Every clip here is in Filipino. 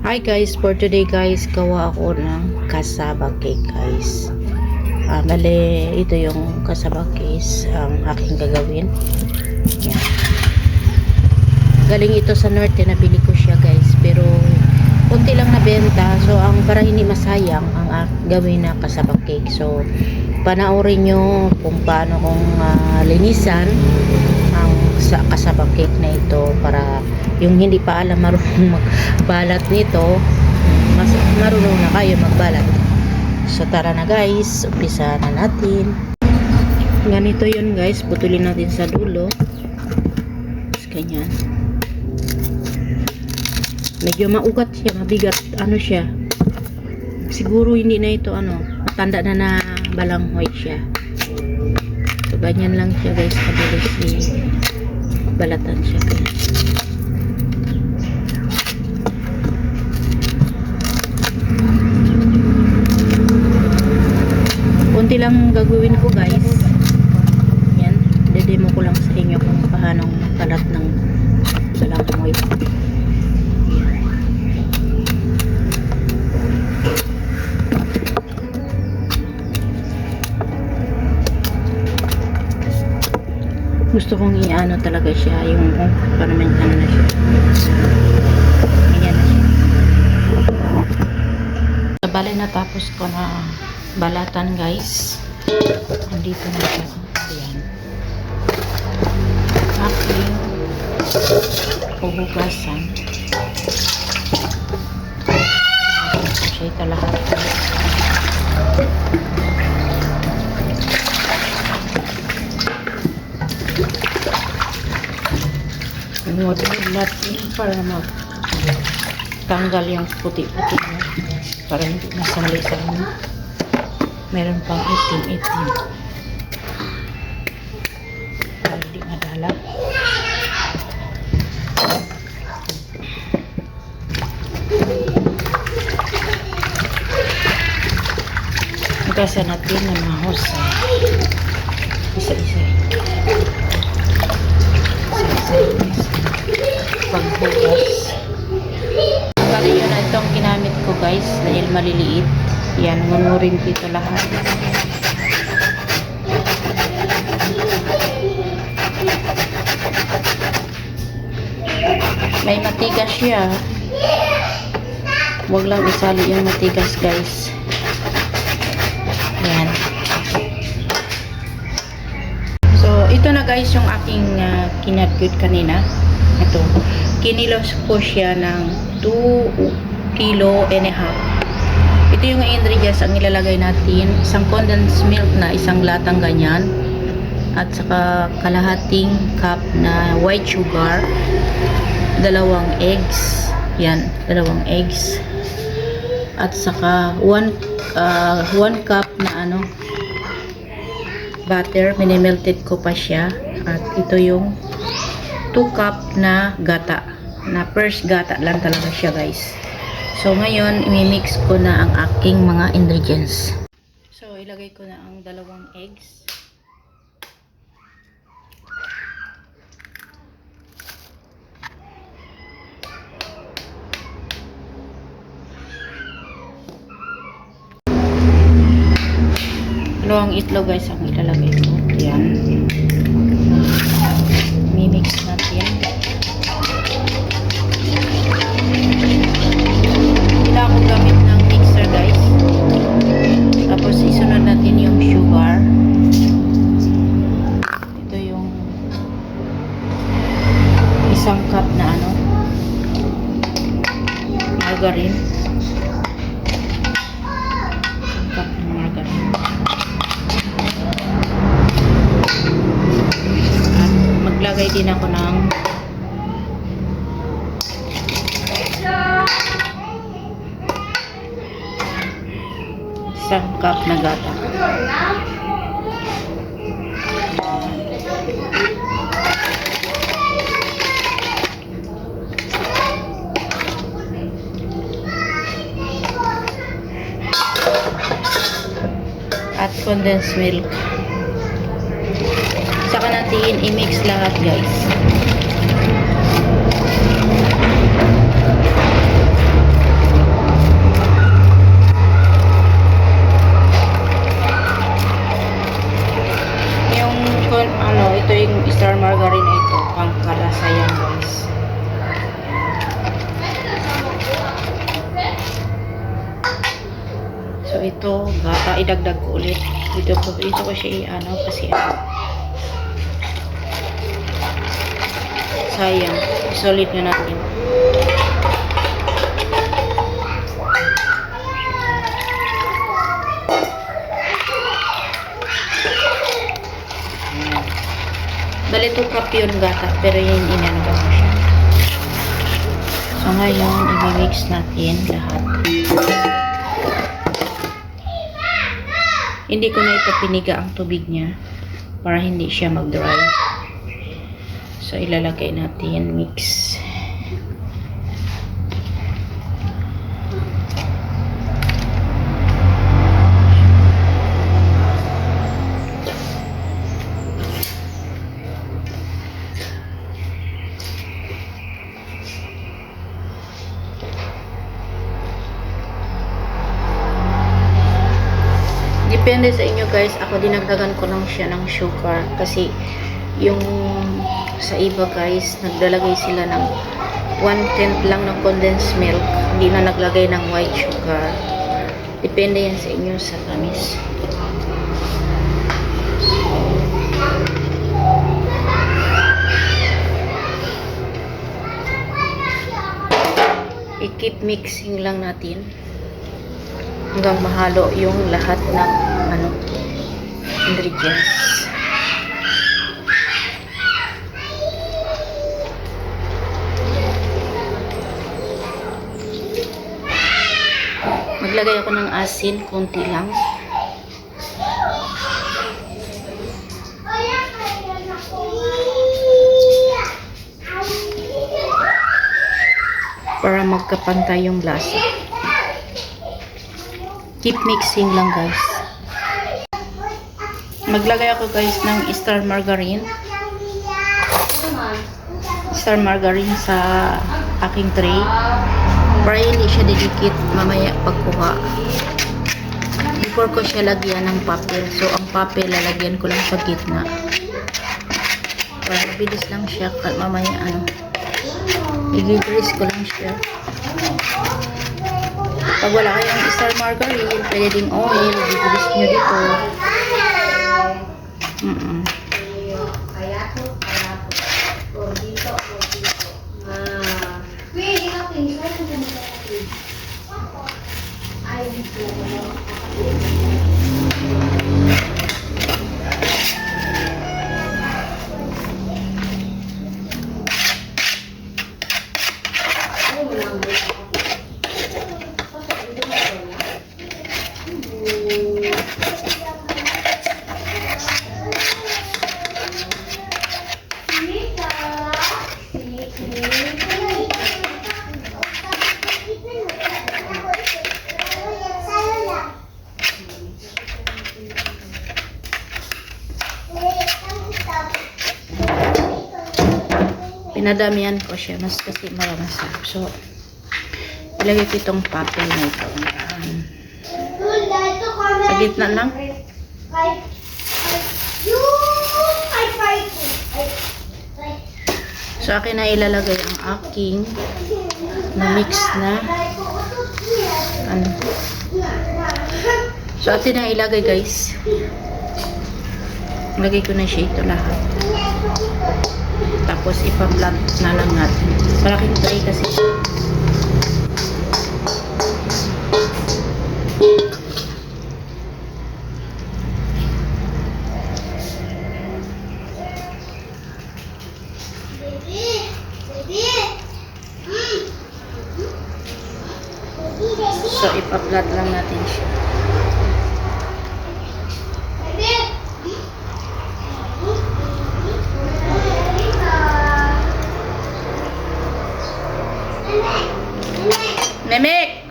Hi guys, for today guys, gawa ako ng cassava cake guys. Bale, ito yung cassava cake ang aking gagawin. Yan. Galing ito sa norte, nabili ko siya guys, pero konti lang nabenta. So, para hindi masayang ang gawin na cassava cake. So, panoorin nyo kung paano kong linisan ang cassava cake na ito para yung hindi pa alam marunong magbalat nito, mas marunong na kayo magbalat. So tara na guys, umpisa na natin. Ganito yun guys, putulin natin sa dulo. Tapos ganyan. Medyo maugat siya, mabigat, siya. Siguro hindi na ito matanda na balanghoy siya. So ganyan lang siya guys, kabilis balatan siya guys. Kunti lang gagawin ko guys. Yan, demo ko lang sa inyo kung paano kalat ng balanghoy. Gusto kong talaga siya, yung paano na siya. Ganyan na siya. Bale, natapos ko na balatan guys. Andito na siya. Ayan. Aking huhugasan. Siya ito lahat. Natin para tanggal yung puti-puti niya. Para hindi masali sa inyo. Meron pang itim-itim. Para hindi madala. Hugasan natin na mahusay. Isa-isa. Paghugas. Bali yun na itong ginamit ko guys dahil maliliit. Yan, ngunurin dito lahat. May matigas siya. Huwag lang isali yung matigas guys. Yan. So, ito na guys yung aking kinadgud kanina. Ito. Kinilos ko siya ng 2.5 kilo. Ito yung ingredients ang ilalagay natin. Isang condensed milk na isang latang ganyan. At saka kalahating cup na white sugar. 2 eggs. Yan, 2 eggs. At saka 1 cup na butter. Minimelted ko pa siya. At ito yung 2 cup na gata. Na first gata lang talaga siya guys. So ngayon i-mix ko na ang aking mga ingredients. So ilagay ko na ang 2 eggs. Dalawang itlog guys ang ilalagay ko. Yan. I-mix natin. Wala akong gamit ng mixer guys. Tapos isunod natin yung sugar. Ito yung 1 cup na margarine. 1 cup ng margarine. At maglagay din ako ng 1 cup na gata. At condensed milk. Saka natin i-mix lahat guys. ito, baka idagdag ko ulit. Dito ko siya i-ano kasi sayang. Solid na natin. Bali 2 cup yun gata, pero yun inano ko siya. So ngayon, i-mix natin lahat. Hindi ko na ito piniga ang tubig niya para hindi siya mag-dry. So ilalagay natin mix. Depende sa inyo guys, ako dinagdagan ko lang siya ng sugar kasi yung sa iba guys, naglalagay sila ng 1/10 lang ng condensed milk, hindi na naglagay ng white sugar. Depende yan sa inyo sa tamis. I-keep mixing lang natin hanggang mahalo yung lahat ng ingredients. Maglagay ako ng asin, konti lang. Para magkapantay yung lasa. Keep mixing lang guys. Maglagay ako guys ng star margarine. Star margarine sa aking tray. Para hindi siya didikit mamaya pagkuha. Before ko siya lagyan ng papel. So ang papel lalagyan ko lang sa gitna. Para bilis lang siya. Mamaya i-grease ko lang siya. Pag wala kayong star margarine, pwede ding oil, i-grease nyo dito. Pinadamihan ko siya mas kasi maramasa. So ilagay ko itong papel na ito. Sa gitna lang. So akin na ilalagay ang aking na mix na So atin na ilagay guys. Ilagay ko na siya ito lahat. Tapos ipa-blend na lang natin. Malaking tray kasi. So ipa-blend lang natin siya. Memek!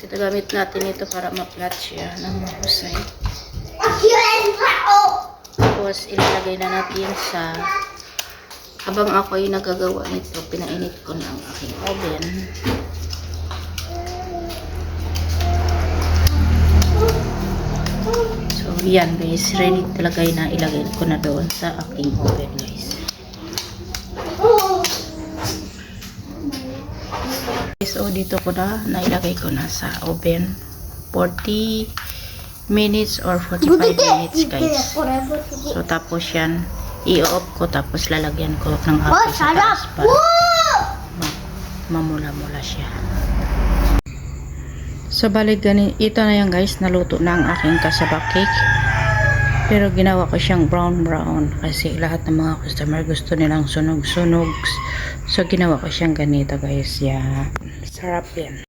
Ito gamit natin ito para ma-flat siya ng mahusay. Tapos ilalagay na natin sa habang ako ay nagagawa nito, pinainit ko na ang aking oven. So yan guys, ready talaga na ilagay ko na doon sa aking oven guys. So dito ko na nailagay ko na sa oven 40 minutes or 45 minutes guys. So tapos yan i-off ko tapos lalagyan ko ng apoy sa taas para mamula-mula siya. So balik ito na yan guys, naluto na ang aking kasaba cake. Pero ginawa ko siyang brown kasi lahat ng mga customer gusto nilang sunog. So ginawa ko siyang ganito guys. Yeah. Sarap yan.